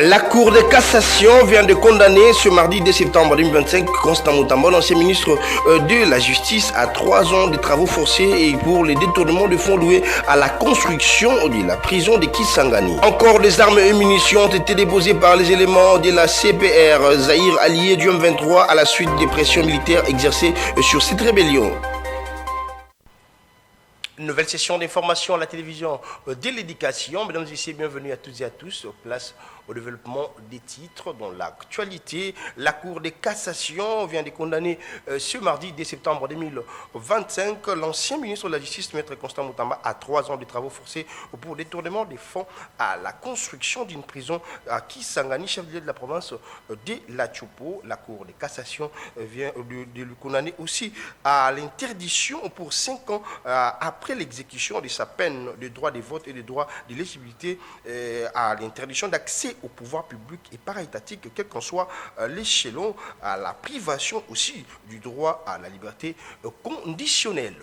La Cour de cassation vient de condamner ce mardi 2 septembre 2025 Constant Mutamba, l'ancien ministre de la Justice, à 3 ans de travaux forcés et pour les détournements de fonds loués à la construction de la prison de Kisangani. Encore des armes et munitions ont été déposées par les éléments de la CPR Zahir allié du M23 à la suite des pressions militaires exercées sur cette rébellion. Nouvelle session d'information à la télévision de l'éducation. Mesdames et messieurs, bienvenue à toutes et à tous. Place au développement des titres dans l'actualité. La Cour de cassation vient de condamner ce mardi 2 septembre 2025 l'ancien ministre de la Justice, Maître Constant Mutamba, à 3 ans de travaux forcés pour détournement des fonds à la construction d'une prison à Kisangani, chef-lieu de la province de La Tchopo. La Cour de cassation vient de le condamner aussi à l'interdiction pour 5 ans après l'exécution de sa peine de droit de vote et de droit d'éligibilité, à l'interdiction d'accès au pouvoir public et para-étatique, quel qu'en soit l'échelon, à la privation aussi du droit à la liberté conditionnelle.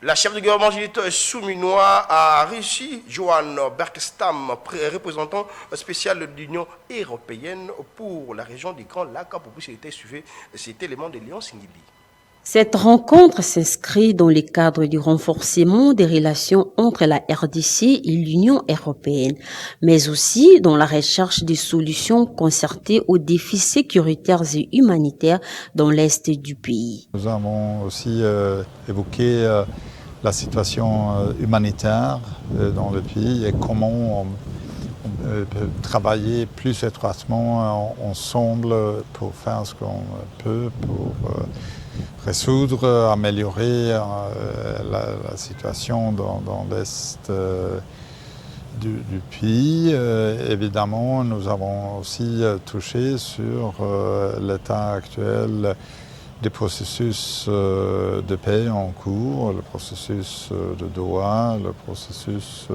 La chef de gouvernement souminois a reçu Johan Berkstam, représentant spécial de l'Union européenne pour la région des Grands Lacs, pour plus suivre cet élément de Léon Singili. Cette rencontre s'inscrit dans le cadre du renforcement des relations entre la RDC et l'Union européenne, mais aussi dans la recherche de solutions concertées aux défis sécuritaires et humanitaires dans l'est du pays. Nous avons aussi évoqué la situation humanitaire dans le pays et comment on peut travailler plus étroitement ensemble pour faire ce qu'on peut pour résoudre, améliorer la situation dans l'est du pays. Évidemment, nous avons aussi touché sur l'état actuel des processus de paix en cours, le processus de Doha, le processus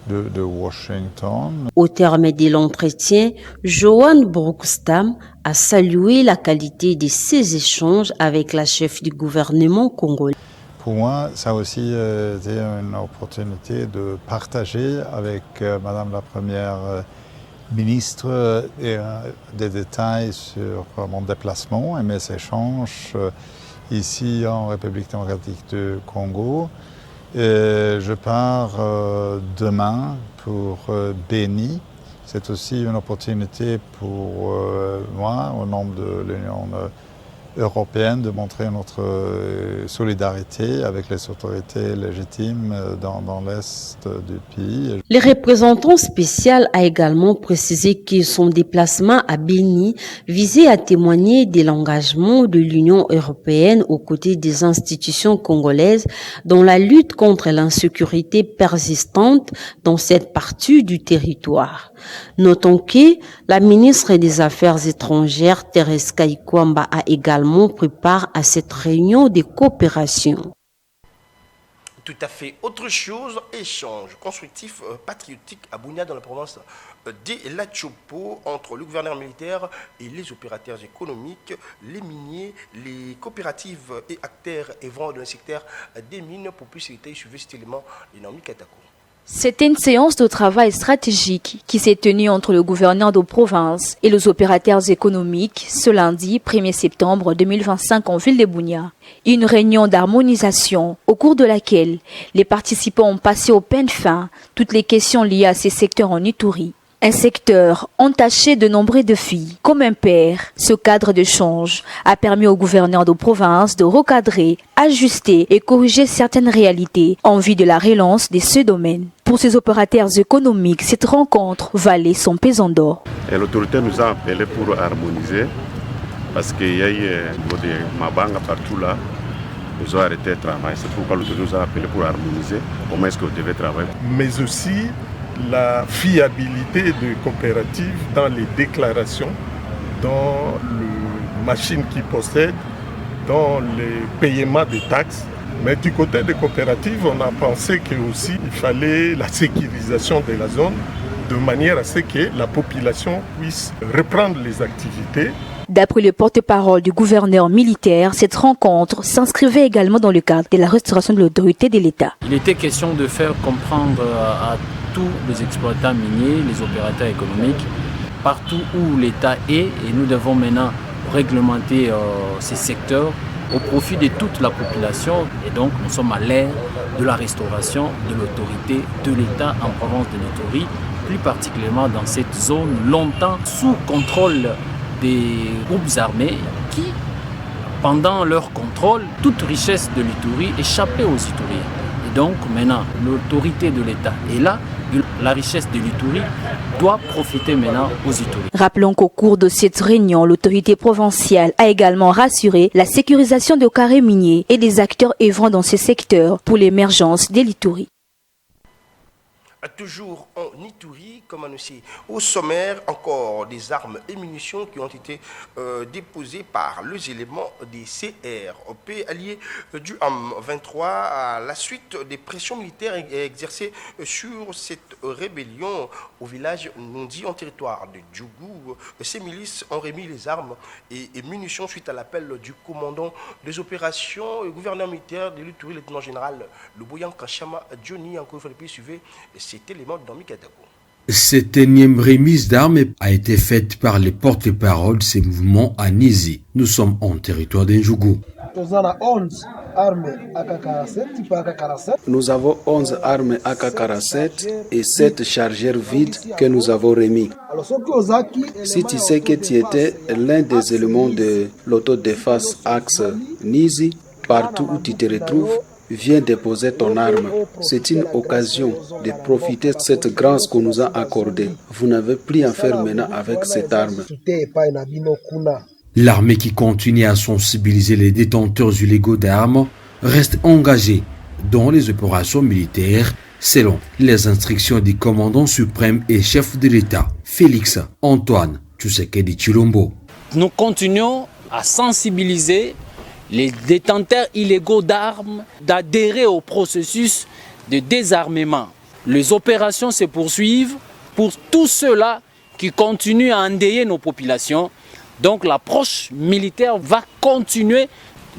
de Washington. Au terme de l'entretien, Johan Berkstam a salué la qualité de ses échanges avec la chef du gouvernement congolais. Pour moi, ça a aussi été une opportunité de partager avec Madame la Première ministre des détails sur mon déplacement et mes échanges ici en République démocratique du Congo. Je pars demain pour Béni. C'est aussi une opportunité pour moi, au nom de l'Union européenne, de montrer notre solidarité avec les autorités légitimes dans l'est du pays. Le représentant spécial a également précisé que son déplacement à Béni visait à témoigner de l'engagement de l'Union européenne aux côtés des institutions congolaises dans la lutte contre l'insécurité persistante dans cette partie du territoire. Notons que la ministre des Affaires étrangères, Thérèse Kaikwamba, a également pris part à cette réunion de coopération. Tout à fait. Autre chose, échange constructif patriotique à Bunia dans la province de La Tchopo entre le gouverneur militaire et les opérateurs économiques, les miniers, les coopératives et acteurs œuvrant dans le secteur des mines pour plus suivre cet élément de Naomi Katako. C'était une séance de travail stratégique qui s'est tenue entre le gouverneur de province et les opérateurs économiques ce lundi 1er septembre 2025 en ville de Bunia. Une réunion d'harmonisation au cours de laquelle les participants ont passé au peigne fin toutes les questions liées à ces secteurs en Ituri. Un secteur entaché de nombreux défis. Comme un père, ce cadre d'échange a permis au gouverneur de province de recadrer, ajuster et corriger certaines réalités en vue de la relance de ce domaine. Pour ces opérateurs économiques, cette rencontre valait son pesant d'or. L'autorité nous a appelés pour harmoniser parce qu'il y a eu au niveau de Mabanga partout là. Ils ont arrêté le travail. C'est pourquoi l'autorité nous a appelés pour harmoniser comment est-ce qu'on devait travailler. Mais aussi la fiabilité des coopératives dans les déclarations, dans les machines qu'ils possèdent, dans les paiements des taxes. Mais du côté des coopératives, on a pensé qu'il fallait la sécurisation de la zone de manière à ce que la population puisse reprendre les activités. D'après le porte-parole du gouverneur militaire, cette rencontre s'inscrivait également dans le cadre de la restauration de l'autorité de l'État. Il était question de faire comprendre à tous les exploitants miniers, les opérateurs économiques, partout où l'État est, et nous devons maintenant réglementer ces secteurs au profit de toute la population. Et donc nous sommes à l'ère de la restauration de l'autorité de l'État en province de l'Ituri, plus particulièrement dans cette zone longtemps sous contrôle des groupes armés qui, pendant leur contrôle, toute richesse de l'Ituri échappait aux Ituriens. Et donc maintenant, l'autorité de l'État est là. La richesse de l'Ituri doit profiter maintenant aux Ituriens. Rappelons qu'au cours de cette réunion, l'autorité provinciale a également rassuré la sécurisation des carrés miniers et des acteurs œuvrant dans ces secteurs pour l'émergence de l'Ituri. Toujours en Ituri, comme annoncé au sommaire, encore des armes et munitions qui ont été déposées par les éléments des CRP alliés du AM23 à la suite des pressions militaires exercées sur cette rébellion au village Nondi en territoire de Djougou. Ces milices ont remis les armes et munitions suite à l'appel du commandant des opérations et gouverneur militaire de l'Ituri, le lieutenant-général Luboyan Kachama Johnny. Encore une fois, suivez cet élément dans Mikadago. Cette énième remise d'armes a été faite par les porte-paroles de ces mouvements à Nizi. Nous sommes en territoire d'Ndjougou. Nous avons 11 armes AK-47 et 7 chargeurs vides que nous avons remis. Si tu sais que tu étais l'un des éléments de l'autodéfense axe Nizi, partout où tu te retrouves, viens déposer ton arme. C'est une occasion de profiter de cette grâce qu'on nous a accordée. Vous n'avez plus à faire maintenant avec cette arme. L'armée qui continue à sensibiliser les détenteurs illégaux d'armes reste engagée dans les opérations militaires selon les instructions du commandant suprême et chef de l'État, Félix Antoine Tshisekedi Tshilombo. Nous continuons à sensibiliser les détenteurs illégaux d'armes d'adhérer au processus de désarmement. Les opérations se poursuivent pour tous ceux-là qui continuent à endeuiller nos populations. Donc l'approche militaire va continuer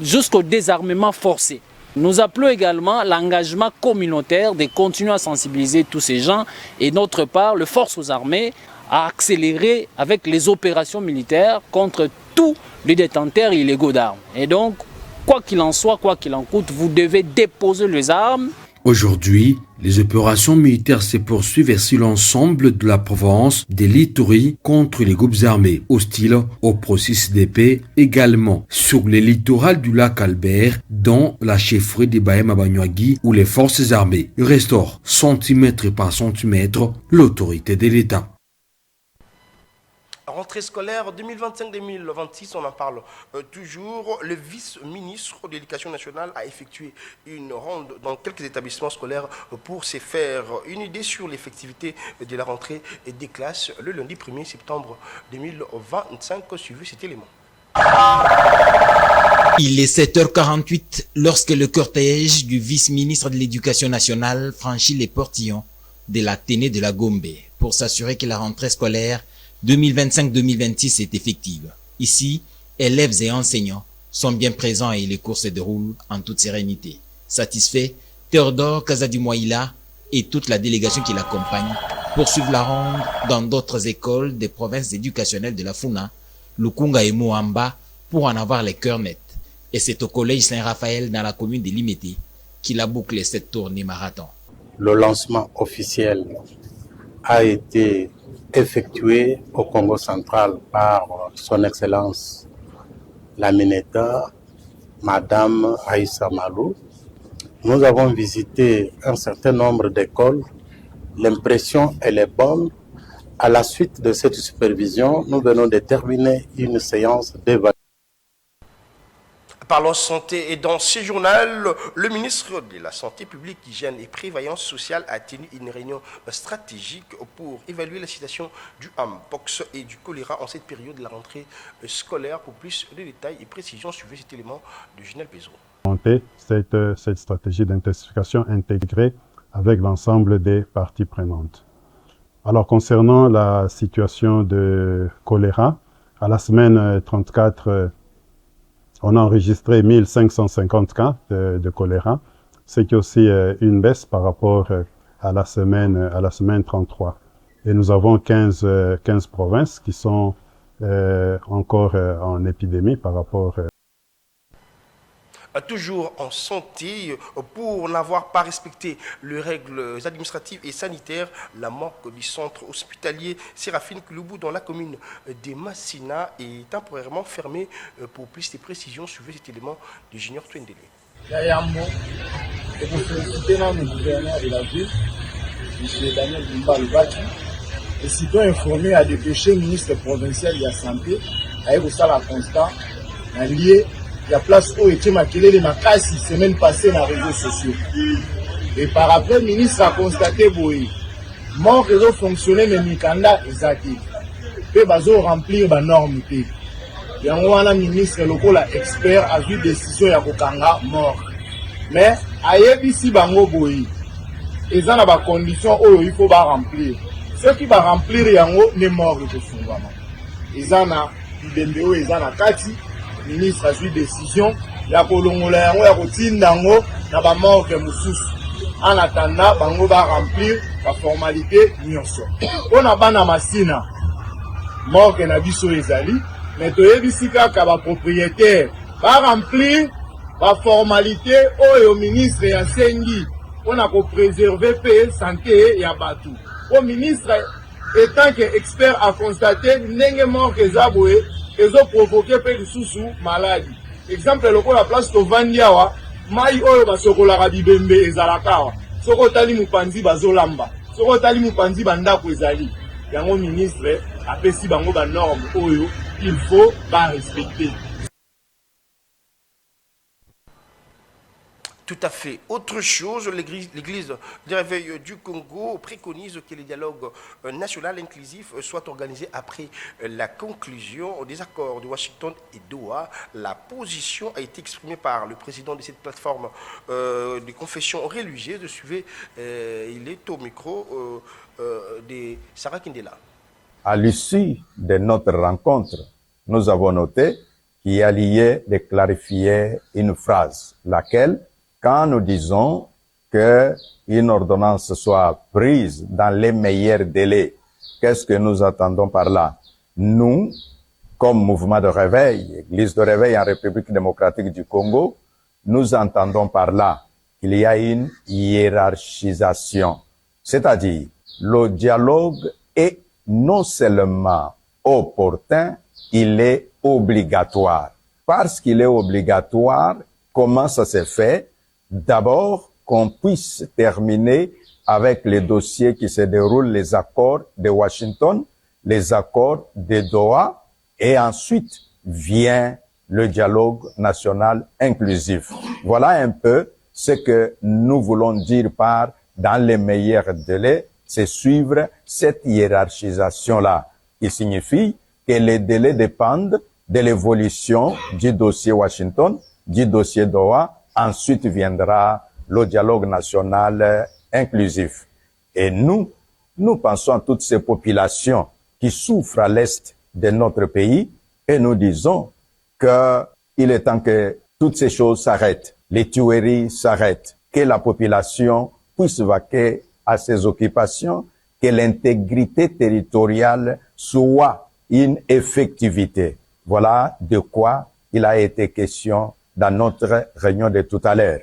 jusqu'au désarmement forcé. Nous appelons également l'engagement communautaire de continuer à sensibiliser tous ces gens et d'autre part, les forces aux armées à accélérer avec les opérations militaires contre tous les détenteurs illégaux d'armes. Et donc, quoi qu'il en soit, quoi qu'il en coûte, vous devez déposer les armes. Aujourd'hui, les opérations militaires se poursuivent sur l'ensemble de la province de l'Ituri contre les groupes armés hostiles au processus de paix, également sur le littoral du lac Albert, dans la chefferie de Bahema-Banyuagui, où les forces armées restaurent centimètre par centimètre l'autorité de l'État. Rentrée scolaire 2025-2026, on en parle toujours. Le vice-ministre de l'Éducation nationale a effectué une ronde dans quelques établissements scolaires pour se faire une idée sur l'effectivité de la rentrée des classes le lundi 1er septembre 2025. Suivez cet élément. Il est 7h48 lorsque le cortège du vice-ministre de l'Éducation nationale franchit les portillons de l'Athénée de la Gombe pour s'assurer que la rentrée scolaire 2025-2026 est effective. Ici, élèves et enseignants sont bien présents et les cours se déroulent en toute sérénité. Satisfait, Théodore Kazadimoïla et toute la délégation qui l'accompagne poursuivent la ronde dans d'autres écoles des provinces éducationnelles de la Funa, Lukunga et Moamba pour en avoir les cœurs nets. Et c'est au collège Saint-Raphaël dans la commune de Limete qu'il a bouclé cette tournée marathon. Le lancement officiel a été effectué au Congo central par son Excellence la Mineta, Madame Aïssa Malou. Nous avons visité un certain nombre d'écoles. L'impression, elle est bonne. À la suite de cette supervision, nous venons de terminer une séance d'évaluation. Parlons santé et dans ce journal, le ministre de la Santé publique, Hygiène et Prévoyance sociale a tenu une réunion stratégique pour évaluer la situation du Mpox et du choléra en cette période de la rentrée scolaire. Pour plus de détails et précisions, suivez cet élément de Ginel Pézo. Cette stratégie d'intensification intégrée avec l'ensemble des parties prenantes. Alors concernant la situation de choléra, à la semaine 34, on a enregistré 1550 cas de choléra, ce qui est aussi une baisse par rapport à la semaine 33. Et nous avons 15 provinces qui sont encore en épidémie par rapport toujours en santé, pour n'avoir pas respecté les règles administratives et sanitaires, la manque du centre hospitalier Séraphine Kouloubou dans la commune de Massina est temporairement fermée. Pour plus de précisions, suivez cet élément du Junior Twendele. Et pour féliciter le gouverneur de la ville, M. Daniel Bimba-Lubaki, et sitôt informé à dépêcher le ministre provincial de la Santé, avec ça la constat, lié la place où était maquillée les macasses semaine passée dans les réseaux sociaux. Et par après, le ministre a constaté que mon réseau fonctionnait, mais Mikanda est actif. Et bazo remplir les normes. Et on a un ministre local expert a vu décision ya kokanga mort. Mais ailleurs ici bango boyi. Ils ont des conditions où il faut remplir. Ceux qui vont remplir yango ne mort de fondement. Ils ont Bidembeo, ils ont Kati. Le ministre a pris décision, il y a en attendant, bango va remplir la formalité nyonso. On a bana masina, mort que na biso ezali, mais toye bisika ka ba propriétaire va remplir la formalité au ministre ya sengi. On a préserver paix santé ya batu. Au ministre étant que expert a constaté n'enge mort que zaboué. Ils ont provoqué des sous maladie. Exemple, le la place de Vandiawa, Maï Oyo Basokola Rabibembe et Zalakawa. Sokotali Mupanzi Bazolamba. Sokotali Mupanzi Banda Kwezali. Yango ministre a fait si bango ba norme Oyo, il faut pas respecter. Tout à fait. Autre chose, l'Église du Réveil du Congo préconise que le dialogue national inclusif soit organisé après la conclusion des accords de Washington et Doha. La position a été exprimée par le président de cette plateforme de confession religieuse. Suivez, il est au micro de Sarah Kindela. À l'issue de notre rencontre, nous avons noté qu'il y a lieu de clarifier une phrase, laquelle quand nous disons qu'une ordonnance soit prise dans les meilleurs délais, qu'est-ce que nous attendons par là? Nous, comme mouvement de réveil, Église de réveil en République démocratique du Congo, nous entendons par là qu'il y a une hiérarchisation. C'est-à-dire, le dialogue est non seulement opportun, il est obligatoire. Parce qu'il est obligatoire, comment ça se fait? D'abord, qu'on puisse terminer avec les dossiers qui se déroulent, les accords de Washington, les accords de Doha, et ensuite vient le dialogue national inclusif. Voilà un peu ce que nous voulons dire par dans les meilleurs délais, c'est suivre cette hiérarchisation-là, qui signifie que les délais dépendent de l'évolution du dossier Washington, du dossier Doha. Ensuite viendra le dialogue national inclusif. Et nous pensons à toutes ces populations qui souffrent à l'est de notre pays et nous disons qu'il est temps que toutes ces choses s'arrêtent, les tueries s'arrêtent, que la population puisse vaquer à ses occupations, que l'intégrité territoriale soit une effectivité. Voilà de quoi il a été question dans notre réunion de tout à l'heure.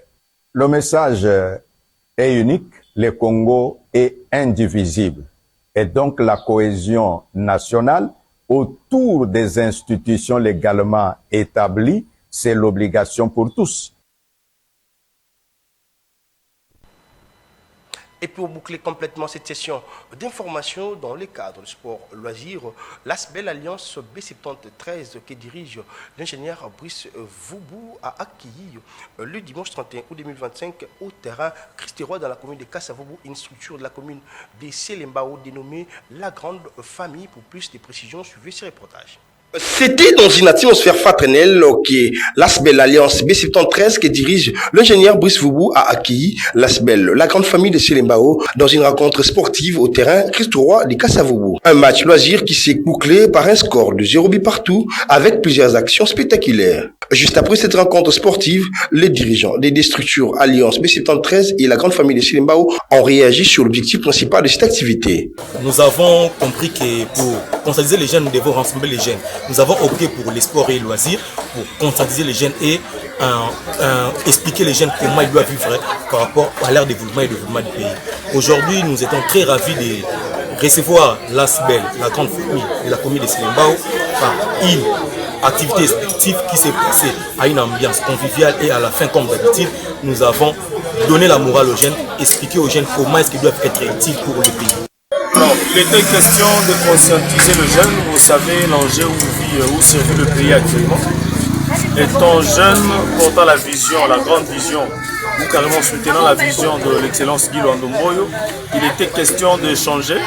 Le message est unique, le Congo est indivisible. Et donc la cohésion nationale autour des institutions légalement établies, c'est l'obligation pour tous. Et pour boucler complètement cette session d'information dans le cadre du sport loisir, l'ASBEL Alliance B73 que dirige l'ingénieur Brice Voubou a accueilli le dimanche 31 août 2025 au terrain Christérois dans la commune de Kassavoubou, une structure de la commune de Selembao dénommée La Grande Famille. Pour plus de précisions, suivez ce reportage. C'était dans une atmosphère fraternelle que l'ASBEL, l'Alliance B73 que dirige l'ingénieur Brice Foubou, a accueilli l'ASBEL, la grande famille de Selembao, dans une rencontre sportive au terrain Christ-Roi de Kassavoubou. Un match loisir qui s'est bouclé par un score de 0 but partout avec plusieurs actions spectaculaires. Juste après cette rencontre sportive, les dirigeants des deux structures Alliance B73 et la grande famille de Selembao ont réagi sur l'objectif principal de cette activité. Nous avons compris que pour conscientiser les jeunes, nous devons rassembler les jeunes. Nous avons opté pour les sports et les loisirs, pour conscientiser les jeunes et expliquer les jeunes comment ils doivent vivre par rapport à leur développement et au développement du pays. Aujourd'hui, nous étions très ravis de recevoir l'ASBEL, la grande famille de la commune de Selembao, par une activité sportive qui s'est passée à une ambiance conviviale et à la fin, comme d'habitude, nous avons donné la morale aux jeunes, expliqué aux jeunes comment est-ce qu'ils doivent être utiles pour le pays. Alors, il était question de conscientiser le jeune. Vous savez l'enjeu où se vit le pays actuellement. Étant jeune, portant la vision, la grande vision, ou carrément soutenant la vision de l'excellence Guy Luandomboyo, il était question d'échanger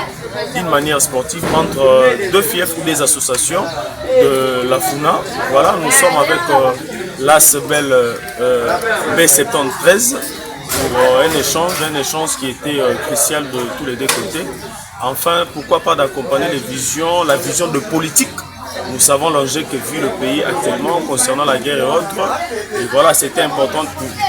d'une manière sportive entre deux fiefs ou des associations de la FUNA. Voilà, nous sommes avec l'ASBEL B73 pour un échange qui était crucial de tous les deux côtés. Enfin, pourquoi pas d'accompagner la vision de politique. Nous savons l'enjeu que vit le pays actuellement concernant la guerre et autres. Et voilà, c'était important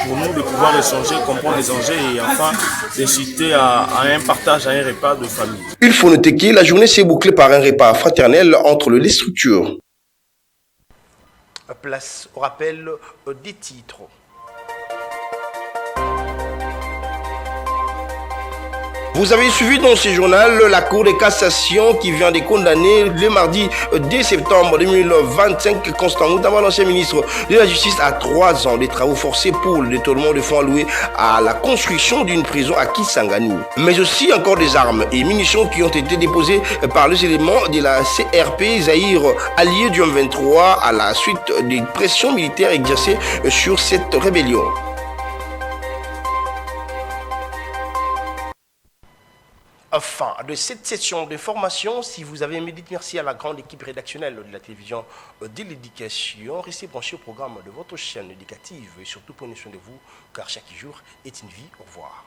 pour nous de pouvoir échanger, comprendre les enjeux et enfin d'inciter à un partage, à un repas de famille. Il faut noter que la journée s'est bouclée par un repas fraternel entre les deux structures. Place au rappel des titres. Vous avez suivi dans ce journal la Cour de cassation qui vient de condamner le mardi 2 septembre 2025 Constant Moutamba, l'ancien ministre de la Justice, à 3 ans de travaux forcés pour le détournement de fonds alloués à la construction d'une prison à Kisangani. Mais aussi encore des armes et munitions qui ont été déposées par les éléments de la CRP Zahir allié du M23 à la suite des pressions militaires exercées sur cette rébellion. Fin de cette session d'information. Si vous avez aimé, dites merci à la grande équipe rédactionnelle de la télévision de l'éducation. Restez branchés au programme de votre chaîne éducative et surtout prenez soin de vous car chaque jour est une vie. Au revoir.